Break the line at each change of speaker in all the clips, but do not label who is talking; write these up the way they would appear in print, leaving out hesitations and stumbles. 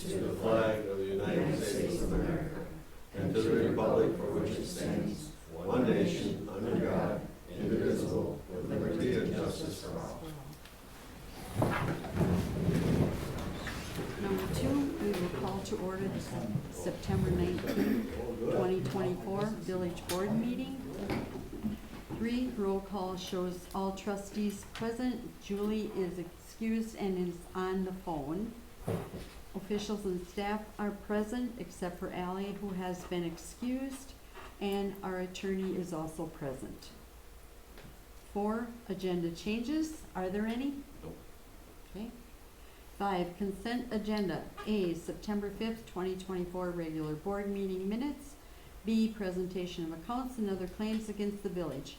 to the flag of the United States of America, and to the republic for which it stands, one nation, under God, indivisible, with liberty and justice for all.
Number 2, we will call to order the September 19, 2024 Village Board Meeting. 3, roll call shows all trustees present. Julie is excused and is on the phone. Officials and staff are present except for Ally, who has been excused, and our attorney is also present. 4, agenda changes. Are there any?
Nope.
Okay. 5, consent agenda. A, September 5th, 2024 regular board meeting minutes. B, presentation of accounts and other claims against the village.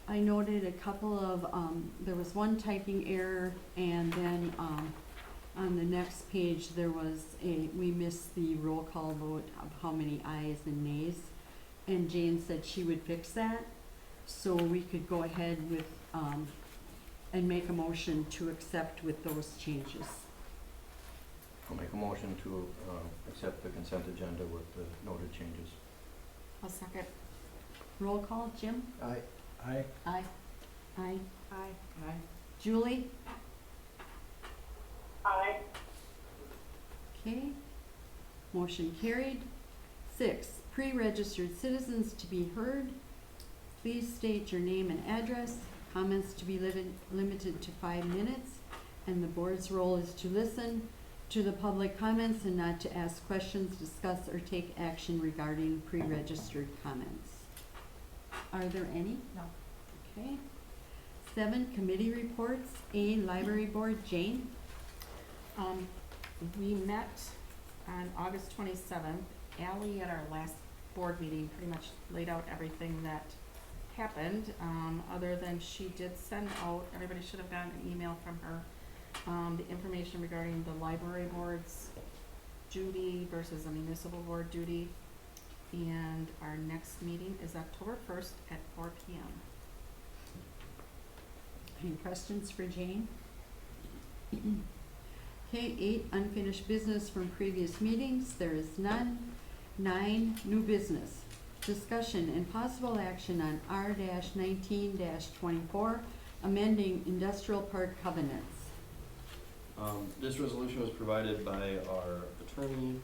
I noted a couple of, there was one typing error, and then on the next page there was we missed the roll call vote of how many ayes and nays, and Jane said she would fix that, so we could go ahead with and make a motion to accept with those changes.
I'll make a motion to accept the consent agenda with the noted changes.
I'll second.
Roll call, Jim?
Aye.
Aye. Aye.
Aye.
Aye. Julie?
Aye.
Okay. Motion carried. 6, pre-registered citizens to be heard. Please state your name and address. Comments to be limited to 5 minutes, and the board's role is to listen to the public comments and not to ask questions, discuss, or take action regarding pre-registered comments. Are there any?
No.
Okay. 7, committee reports. A, library board. Jane?
We met on August 27th. Ally at our last board meeting pretty much laid out everything that happened, other than she did send out, everybody should have gotten an email from her, the information regarding the library board's duty versus a municipal board duty. And our next meeting is October 1st at 4 p.m.
Any questions for Jane? Okay, 8, unfinished business from previous meetings. There is none. 9, new business. Discussion and possible action on R-19-24, amending industrial park covenants.
This resolution was provided by our attorney.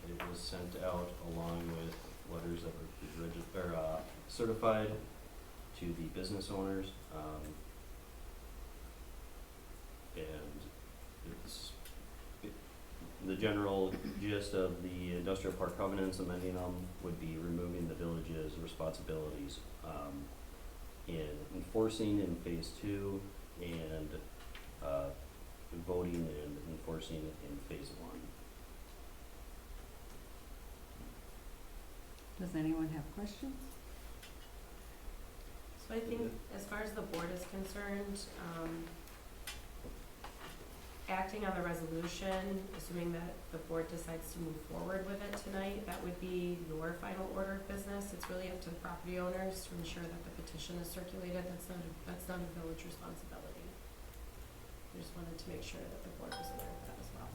It was sent out along with letters that were certified to the business owners. The general gist of the industrial park covenants, amending them, would be removing the village's responsibilities in enforcing in phase 2 and voting and enforcing in phase 1.
Does anyone have questions?
So I think as far as the board is concerned, acting on the resolution, assuming that the board decides to move forward with it tonight, that would be your final order of business. It's really up to the property owners to ensure that the petition is circulated. That's not a village responsibility. I just wanted to make sure that the board was aware of that as well.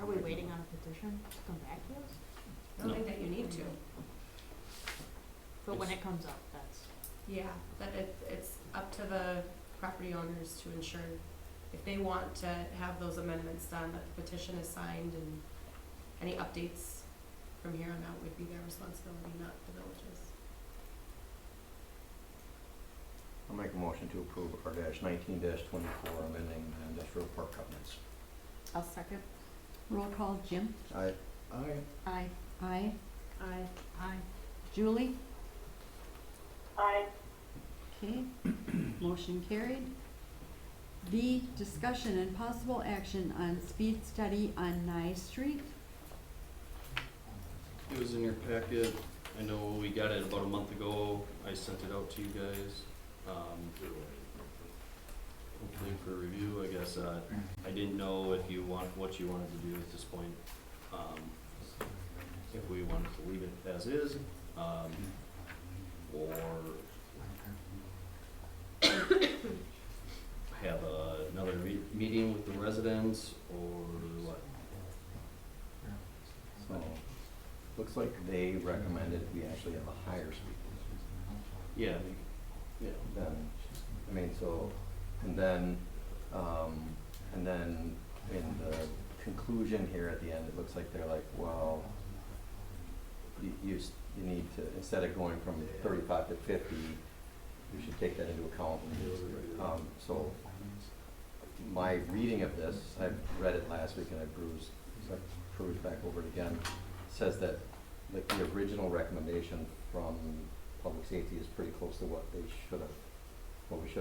Are we waiting on a petition to come back to us?
I don't think that you need to.
But when it comes up, that's.
Yeah, that it's up to the property owners to ensure if they want to have those amendments done, that the petition is signed, and any updates from here on out would be their responsibility, not the village's.
I'll make a motion to approve R-19-24, amending the industrial park covenants.
I'll second.
Roll call, Jim?
Aye.
Aye.
Aye. Aye.
Aye. Aye.
Julie?
Aye.
Okay, motion carried. B, discussion and possible action on speed study on Nye Street.
It was in your packet. I know we got it about a month ago. I sent it out to you guys. Hopefully for review, I guess. I didn't know what you wanted to do at this point. If we wanted to leave it as is, or residents or what?
So, looks like they recommended we actually have a higher speed
Yeah, yeah.
than, I mean, so, and then in the conclusion here at the end, it looks like they're like, well, you need to, instead of going from 35 to 50, you should take that into account. So my reading of this, I read it last week and I perused back over it again, says that like the original recommendation from public safety is pretty close to what we should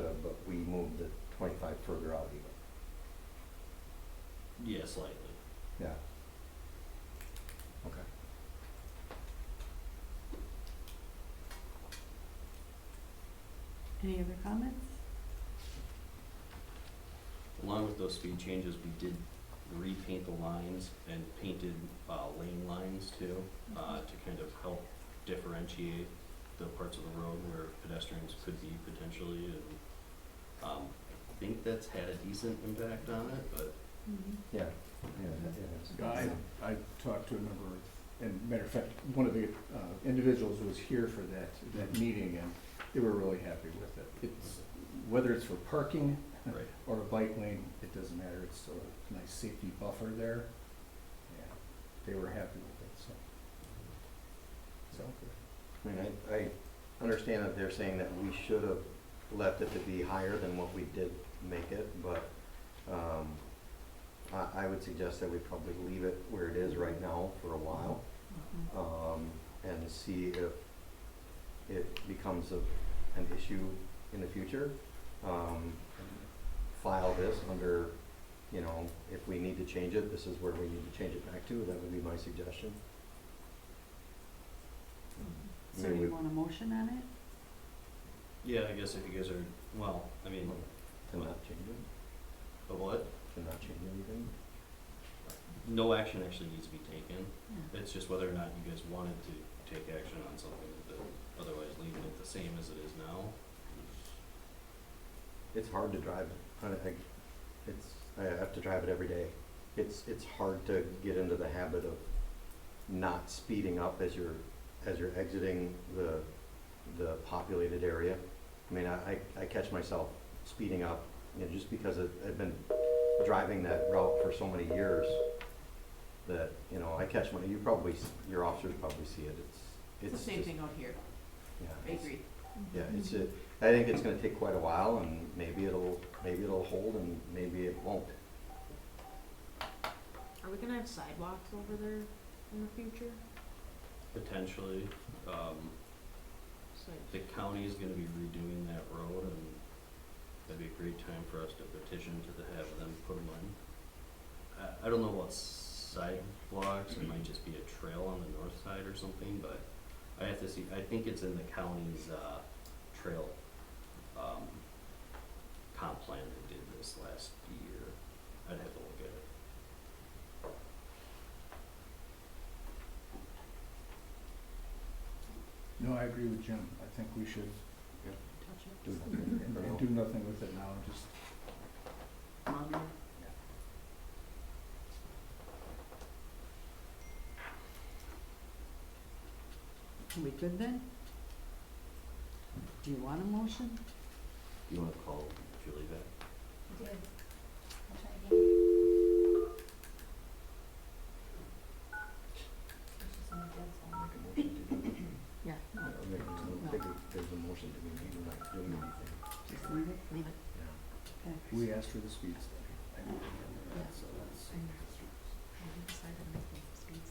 have, but we moved the 25 further out even.
Yeah, slightly.
Yeah. Okay.
Any other comments?
Along with those speed changes, we did repaint the lines and painted lane lines too, to kind of help differentiate the parts of the road where pedestrians could be potentially, and I think that's had a decent impact on it, but
Yeah.
Yeah, I talked to a number of, and matter of fact, one of the individuals was here for that meeting, and they were really happy with it. It's, whether it's for parking
right.
or a bike lane, it doesn't matter, it's a nice safety buffer there. Yeah, they were happy with it, so.
I mean, I understand that they're saying that we should have left it to be higher than what we did make it, but I would suggest that we probably leave it where it is right now for a while, and see if it becomes an issue in the future. File this under, you know, if we need to change it, this is where we need to change it back to. That would be my suggestion.
So
Maybe
you
we-
want a motion on it?
Yeah, I guess if you guys are, well, I mean,
To not change it,
but what?
to not change anything.
No action actually needs to be taken.
Yeah.
It's just whether or not you guys wanted to take action on something that otherwise leaving it the same as it is now.
It's hard to drive it. I have to drive it every day. It's hard to get into the habit of not speeding up as you're exiting the populated area. I mean, I catch myself speeding up, you know, just because I've been driving that route for so many years that, you know, I catch your officers probably see it.
It's the same
just-
thing out here,
Yeah.
I agree.
Yeah, I think it's gonna take quite a while, and maybe it'll hold and maybe it won't.
Are we gonna have sidewalks over there in the future?
Potentially,
So,
the county is gonna be redoing that road, and that'd be a great time for us to petition to have them put them in. I don't know about sidewalks, it might just be a trail on the north side or something, but I have to see, I think it's in the county's, trail, comp plan they did this last year. I'd have to look at it.
No, I agree with Jim, I think we should
touch it.
Do nothing for now.
do nothing with it now, and just,
Monitor.
Are we good then? Do you want a motion?
Do you wanna call Julie back?
I'll make a motion to do it.
Yeah,
I think there's a motion to be made, we're not doing anything.
Just leave it?
leave it.
Yeah.
Okay.
we asked for the speed study. I know we remember that, so that's.
We decided to make the speeds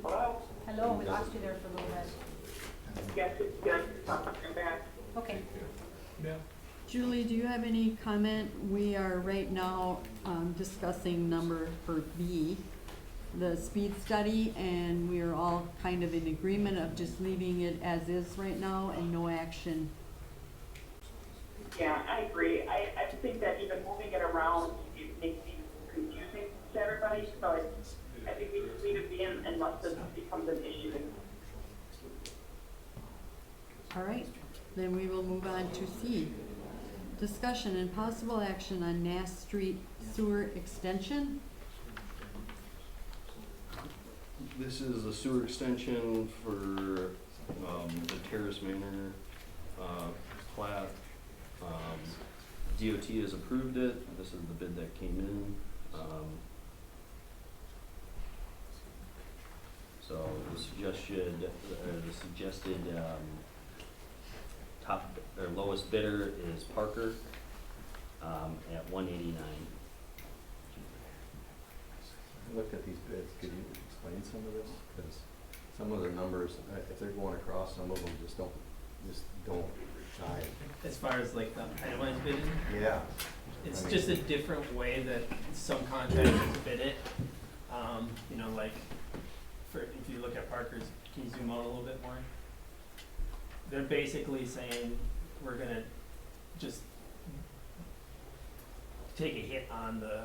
Hello?
Hello, we lost you there for a little bit.
Yes, it's good. I'm back.
Okay.
Julie, do you have any comment? We are right now discussing number for B, the speed study, and we are all kind of in agreement of just leaving it as is right now and no action.
Yeah, I agree. I think that even moving it around, it makes it confusing to everybody, so I think we just leave it be unless this becomes an issue.
All right, Then we will move on to C. Discussion and possible action on Nass Street sewer extension.
This is a sewer extension for, the Terrace Manor, plat. DOT has approved it, this is the bid that came in. So the suggested, top, or lowest bidder is Parker, at $189.
I looked at these bids, could you explain some of this? Because some of the numbers, if they're going across, some of them just don't jive.
As far as like the itemized bidding,
Yeah.
it's
I mean-
just a different way that some contractors bid it. You know, like, if you look at Parker's, can you zoom out a little bit more? They're basically saying, we're gonna just take a hit on the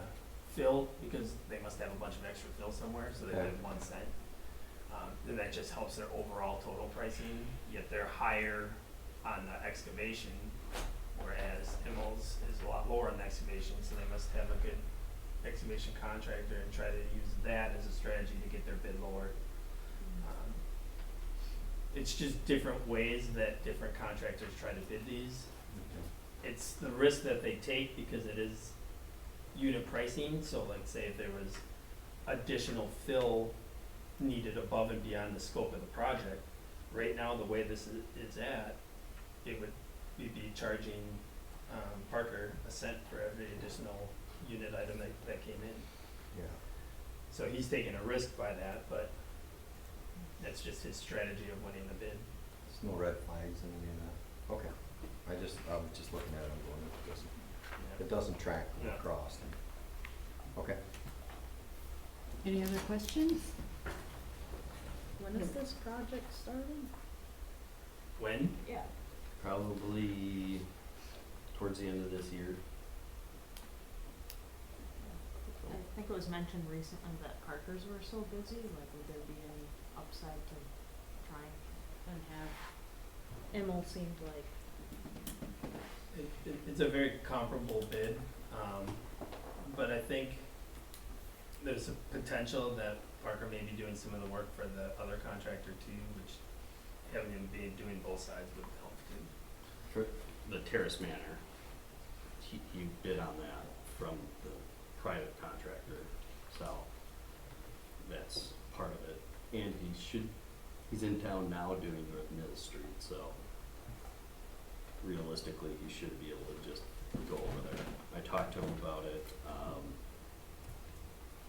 fill, because they must have a bunch of extra fill somewhere, so they
Okay.
bid 1 cent. Then that just helps their overall total pricing, yet they're higher on the excavation, whereas Immel's is a lot lower on the excavation, so they must have a good excavation contractor and try to use that as a strategy to get their bid lower. It's just different ways that different contractors try to bid these. It's the risk that they take because it is unit pricing, so like say if there was additional fill needed above and beyond the scope of the project, right now the way this is at, we'd be charging Parker a cent for every additional unit item that came in.
Yeah.
So he's taking a risk by that, but that's just his strategy of winning the bid.
There's no red flags in any of that? Okay. I was just looking at it, I'm going, it doesn't track
No.
across. Okay.
Any other questions?
When is this project starting?
When?
Yeah.
Probably towards the end of this year.
I think it was mentioned recently that Parkers were so busy, like would there be any upside to trying and have, Immel seemed like,
It's a very comparable bid, but I think there's a potential that Parker may be doing some of the work for the other contractor too, which having him be doing both sides would help too.
For the Terrace Manor, he bid on that from the private contractor, so that's part of it. And he's in town now doing North Mill Street, so realistically, he should be able to just go over there. I talked to him about it.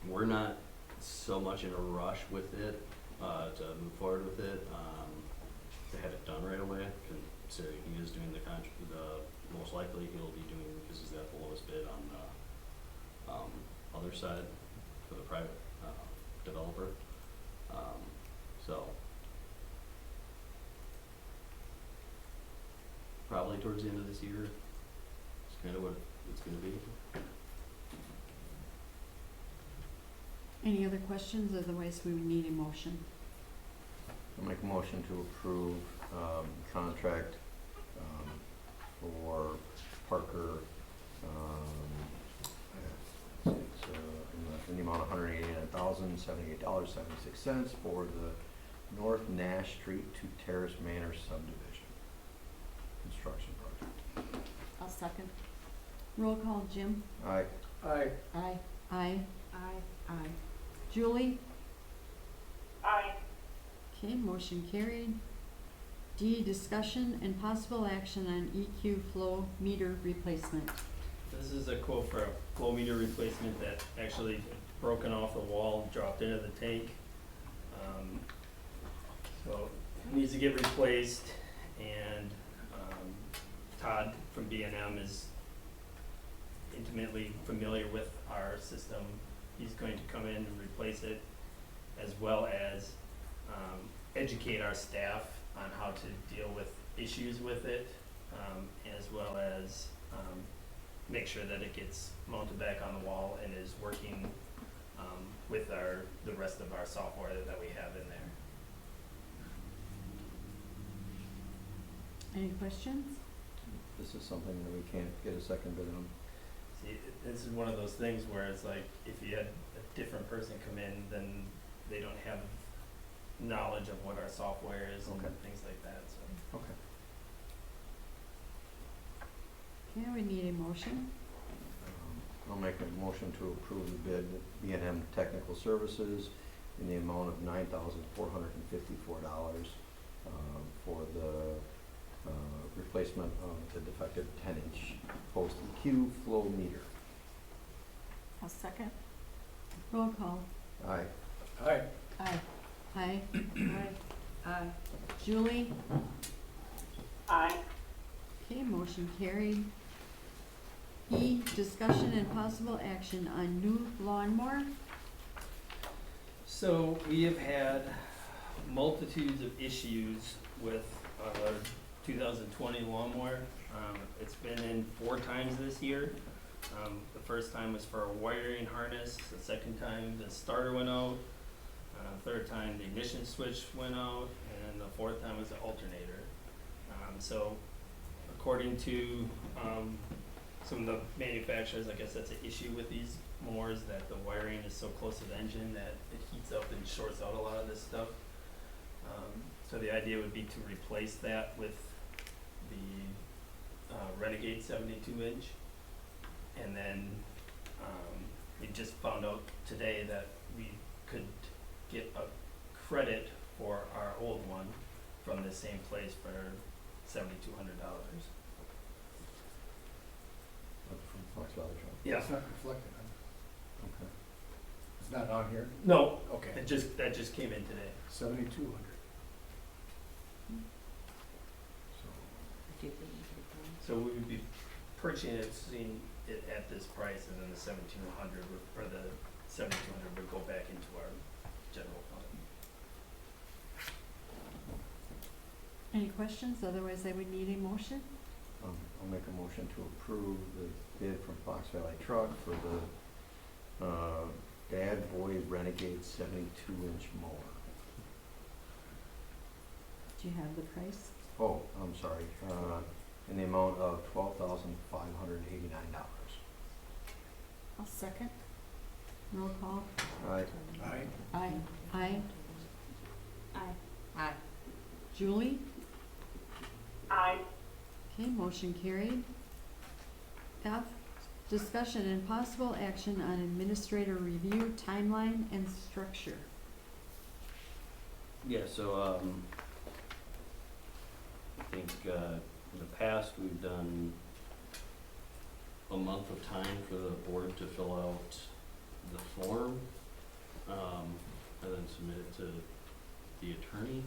We're not so much in a rush with it, to move forward with it, to have it done right away, considering he is doing most likely he'll be doing, because he's got the lowest bid on the, other side for the private, developer. So probably towards the end of this year, is kind of what it's gonna be.
Any other questions? Otherwise, we would need a motion.
I'll make a motion to approve, contract, for Parker, it's, in the amount of $189,078.76 for the North Nash Street to Terrace Manor subdivision construction project.
I'll second.
Roll call, Jim?
Aye.
Aye.
Aye.
Aye.
Aye.
Aye. Julie?
Aye.
Okay, motion carried. D, discussion and possible action on EQ flow meter replacement.
This is a quote for a flow meter replacement that actually broken off the wall, dropped into the tank. So it needs to get replaced, and Todd from B&M is intimately familiar with our system. He's going to come in and replace it, as well as educate our staff on how to deal with issues with it, as well as make sure that it gets mounted back on the wall and is working with the rest of our software that we have in there.
Any questions?
This is something that we can't get a second bid on.
See, this is one of those things where it's like, if you had a different person come in, then they don't have knowledge of what our software is and
Okay.
things like that, so.
Okay.
Okay, we need a motion.
I'll make a motion to approve the bid with B&M Technical Services in the amount of $9,454 for the replacement of the defective 10-inch post EQ flow meter.
A second?
Roll call.
Aye.
Aye.
Aye. Aye.
Aye.
Julie?
Aye.
Okay, motion carried. E, discussion and possible action on new lawnmower.
So we have had multitudes of issues with our 2020 lawnmower. It's been in 4 times this year. The first time was for a wiring harness, the second time the starter went out, third time the ignition switch went out, and the fourth time was the alternator. So according to some of the manufacturers, I guess that's an issue with these mowers, that the wiring is so close to the engine that it heats up and shorts out a lot of this stuff. So the idea would be to replace that with the Renegade 72-inch. And then we just found out today that we could get a credit for our old one from the same place for $7,200.
From Fox Valley Truck.
Yeah.
It's not reflected on,
Okay.
it's not on here?
No,
Okay.
that just came in today.
7,200.
So we would be purchasing it at this price, and then the 1,700 or the 7,200 would go back into our general fund.
Any questions? Otherwise, I would need a motion.
I'll make a motion to approve the bid from Fox Valley Truck for the Bad Boy Renegade 72-inch mower.
Do you have the price?
Oh, I'm sorry, in the amount of $12,589.
I'll second.
Roll call.
Aye.
Aye.
Aye. Aye.
Aye.
Aye.
Julie?
Aye.
Okay, motion carried. F, discussion and possible action on administrator review timeline and structure.
Yeah, so, I think, in the past, we've done a month of time for the board to fill out the form, and then submit it to the attorney.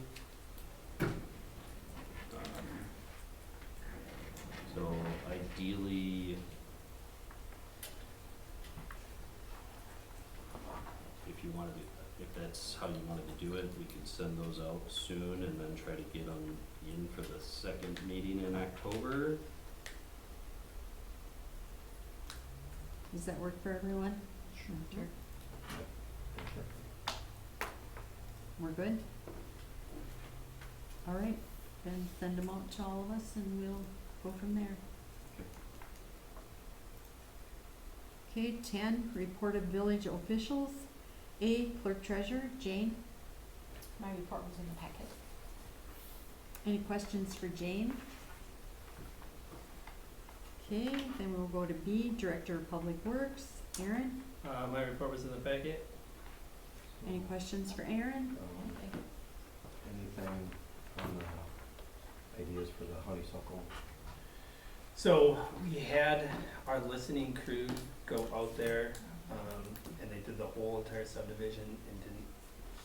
So ideally, if you wanted to, if that's how you wanted to do it, we could send those out soon and then try to get them in for the second meeting in October.
Does that work for everyone? Sure. We're good? All right, then send them out to all of us and we'll go from there. Okay, 10, report of village officials. A, clerk treasurer, Jane.
My report was in the packet.
Any questions for Jane? Okay, then we'll go to B, director of public works, Aaron.
My report was in the packet.
Any questions for Aaron?
Anything on the ideas for the honeysuckle?
So we had our listening crew go out there, and they did the whole entire subdivision and didn't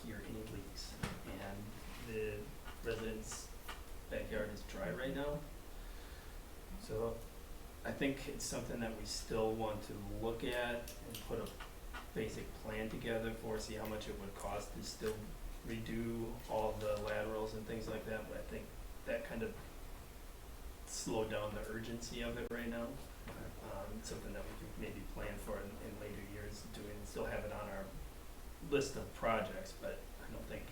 hear any leaks. And the residents' backyard is dry right now. So I think it's something that we still want to look at and put a basic plan together for, see how much it would cost to still redo all the laterals and things like that. But I think that kind of slowed down the urgency of it right now. Something that we could maybe plan for in later years, still have it on our list of projects, but I don't think,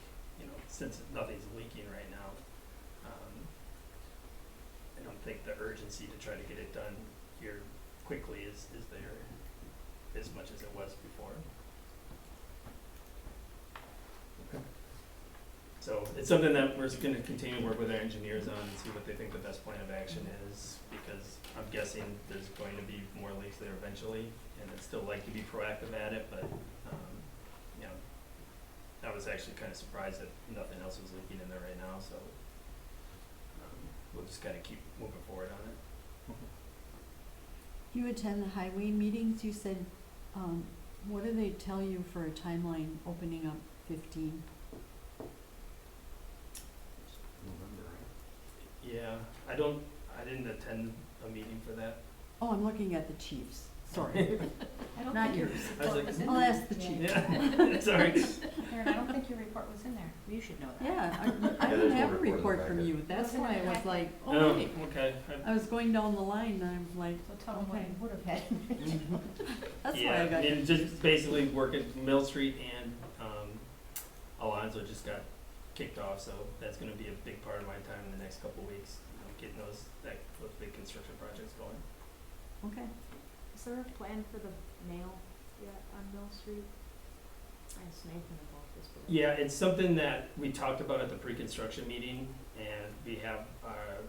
since nothing's leaking right now, think the urgency to try to get it done here quickly is there as much as it was before.
Okay.
So it's something that we're gonna continue to work with our engineers on and see what they think the best plan of action is, because I'm guessing there's going to be more leaks there eventually, and I'd still like to be proactive at it, but, you know, I was actually kinda surprised that nothing else was leaking in there right now, so, we'll just gotta keep moving forward on it.
You attend the highway meetings, you said, what do they tell you for a timeline opening up 15?
November, right?
Yeah, I didn't attend a meeting for that.
Oh, I'm looking at the chiefs, sorry,
I don't
not
think your
yours.
I was
report
like,
was in
I'll
there.
ask the chief.
Yeah, sorry.
Karen, I don't think your report was in there. You should know that.
Yeah, I
Yeah,
don't
there's no
have a
report in the
report from
packet.
you, that's
Wasn't
why
in
I
the
was
packet.
like,
Oh,
oh, wait.
okay.
I was going down the line and I was like,
So tell them what
Okay.
you would have had.
that's why
Yeah,
I got.
and just basically working Mill Street and, Alonzo just got kicked off, so that's gonna be a big part of my time in the next couple weeks, getting those big construction projects going.
Okay,
Is there a plan for the mail yet on Mill Street? I asked Nathan about this, but.
Yeah, it's something that we talked about at the pre-construction meeting, and we have our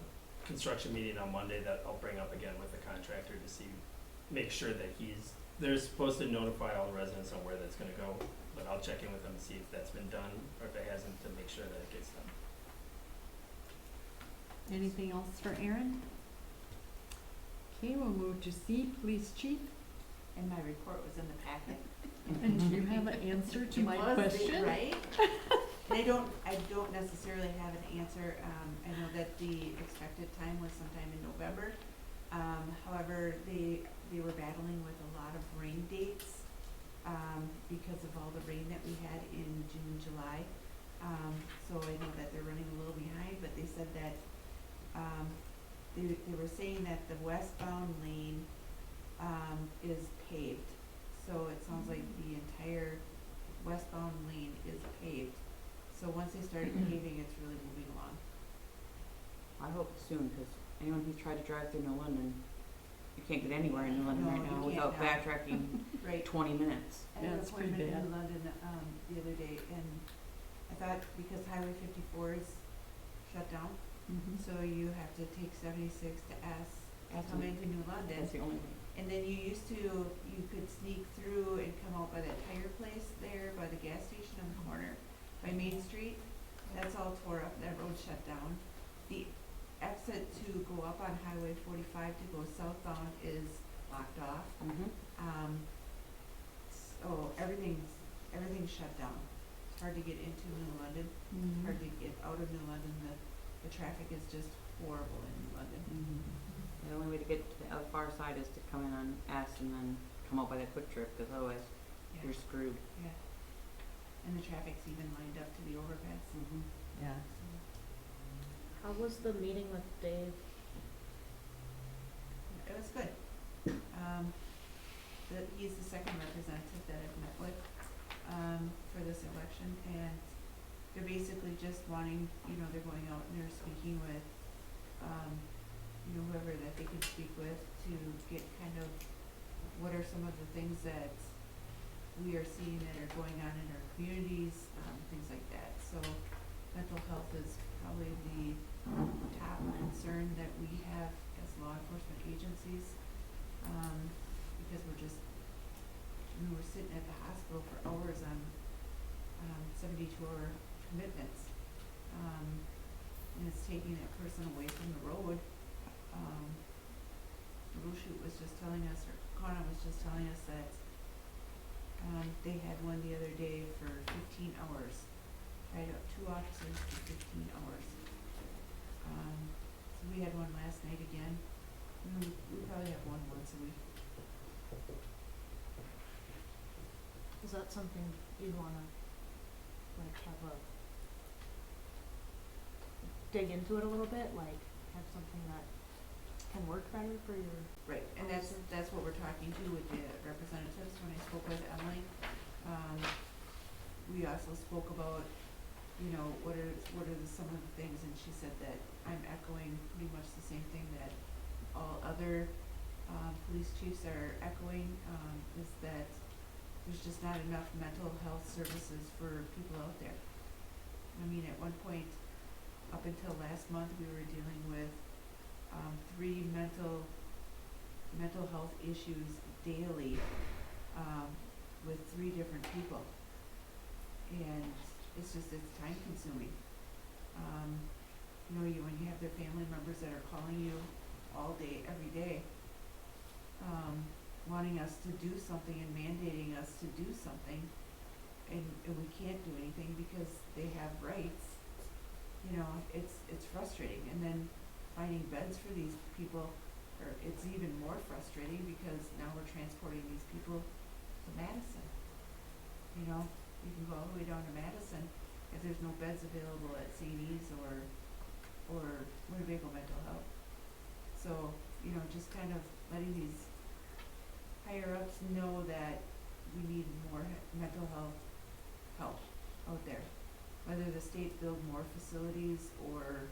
construction meeting on Monday that I'll bring up again with the contractor to see, make sure that they're supposed to notify all the residents on where that's gonna go, but I'll check in with them to see if that's been done, or if it hasn't, to make sure that it gets done.
anything else for Aaron? Okay, we'll move to C, police chief,
And my report was in the packet.
and do you have an answer to
It
my
was,
question?
Right? And I don't necessarily have an answer. I know that the expected time was sometime in November. However, they were battling with a lot of rain dates, because of all the rain that we had in June, July. So I know that they're running a little behind, but they said that, they were saying that the westbound lane, is paved. So it sounds like the entire westbound lane is paved. So once they started paving, it's really moving along.
I hope soon, because anyone who's tried to drive through New London, you can't get anywhere in New London
No,
right
you
now
can't
without
now.
backtracking
Right.
20 minutes.
I had an
That's pretty
appointment
bad.
in London, the other day, and I thought because Highway 54 is shut down,
Mhm.
so you have to take 76 to S to come into New London.
That's the only way.
And then you could sneak through and come out by that tire place there, by the gas station on the corner, by Main Street. That's all tore up, that road shut down. The exit to go up on Highway 45 to go southbound is blocked off. So everything's shut down. It's hard to get into New London,
Mhm.
hard to get out of New London. The traffic is just horrible in New London.
Mhm.
The only way to get to the other far side is to come in on S and then come out by that quick trip, because otherwise
Yeah.
you're screwed.
Yeah. And the traffic's even lined up to the overpass.
Yeah.
How was the meeting with Dave?
It was good. He's the second representative that I've met with, for this election, and they're basically just wanting, they're going out and they're speaking with, whoever that they can speak with to get kind of what are some of the things that we are seeing that are going on in our communities, things like that. So mental health is probably the top concern that we have as law enforcement agencies, because we're sitting at the hospital for hours on 72-hour commitments, and it's taking that person away from the road. Rushut was just telling us, or Connor was just telling us that they had one the other day for 15 hours, tried out 2 officers for 15 hours. So we had one last night again. We probably have one once a week.
Is that something you wanna, have a, dig into it a little bit, have something that can work better for your.
Right, and that's what we're talking to with the representatives. When I spoke with Emily, we also spoke about, what are some of the things, and she said that I'm echoing pretty much the same thing that other, police chiefs are echoing, is that there's just not enough mental health services for people out there. I mean, at one point, up until last month, we were dealing with, 3 mental health issues daily, with 3 different people. And it's time consuming. You know, when you have their family members that are calling you all day, every day, wanting us to do something and mandating us to do something, and we can't do anything because they have rights, you know, it's frustrating. And then finding beds for these people, it's even more frustrating because now we're transporting these people to Madison. You know, you can go all the way down to Madison if there's no beds available at St. E's or Winnebago Mental Health. So, you know, just kind of letting these higher ups know that we need more mental health help out there. Whether the state build more facilities or,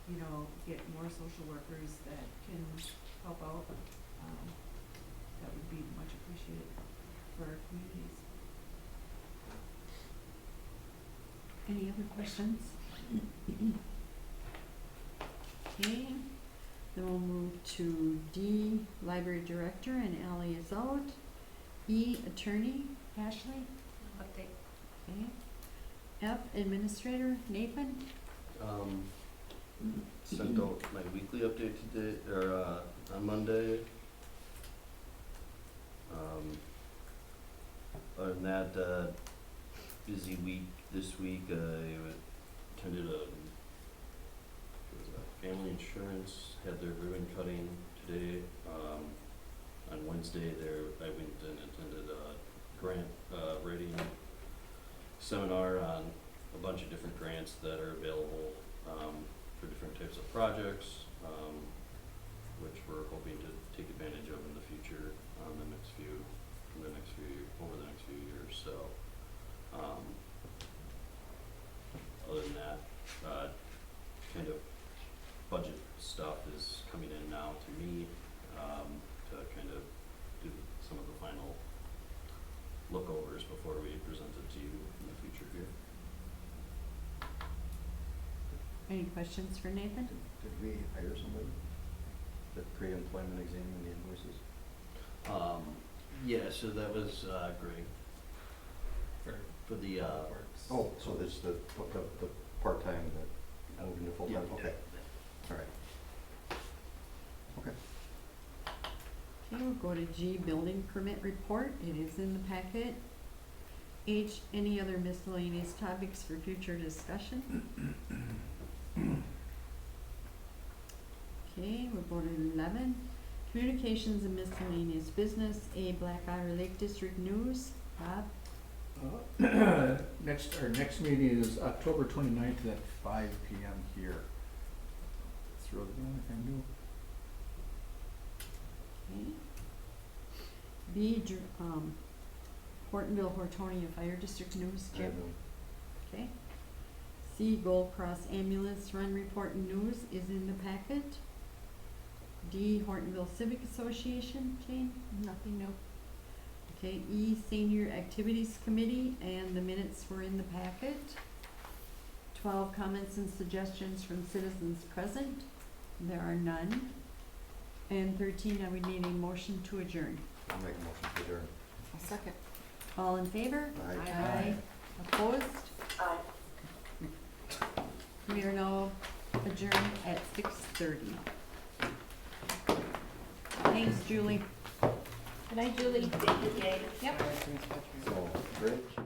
you know, get more social workers that can help out, that would be much appreciated for our communities.
Any other questions? Okay, then we'll move to D, library director, and Ally is out. E, attorney, Ashley.
Update.
Okay. F, administrator, Nathan.
Sent out my weekly update today, or, on Monday. Other than that, busy week this week. I attended family insurance, had their ribbon cutting today. On Wednesday I went and attended a grant writing seminar on a bunch of different grants that are available for different types of projects, which we're hoping to take advantage of in the future over the next few years. So, other than that, kind of budget stuff is coming in now to me, to kind of do some of the final lookovers before we present it to you in the future here.
Any questions for Nathan?
Did we hire somebody? The pre-employment exam and the invoices?
Yeah, so that was Greg for the
Oh, so this the part-time that moved into full-time?
Yeah.
Okay. All right. Okay.
Okay, we'll go to G, building permit report. It is in the packet. H, any other miscellaneous topics for future discussion? Okay, we'll go to 11, communications and miscellaneous business. A, Black Otter Lake District News. Bob?
Our next meeting is October 29th at 5 p.m. here. That's really the only thing new.
Okay. B, Hortonville, Hortonia Fire District News, Jim. Okay. C, Gold Cross Ambulance Run Report and News is in the packet. D, Hortonville Civic Association, Jane, nothing new. Okay, E, Senior Activities Committee, and the minutes were in the packet. 12, comments and suggestions from citizens present. There are none. And 13, I would need a motion to adjourn.
I'll make a motion to adjourn.
A second. All in favor?
Aye.
Aye. Opposed?
Aye.
We are now adjourned at 6:30. Thanks, Julie.
Good night, Julie.
Thank you, Jane.
Yep.
So, Rich?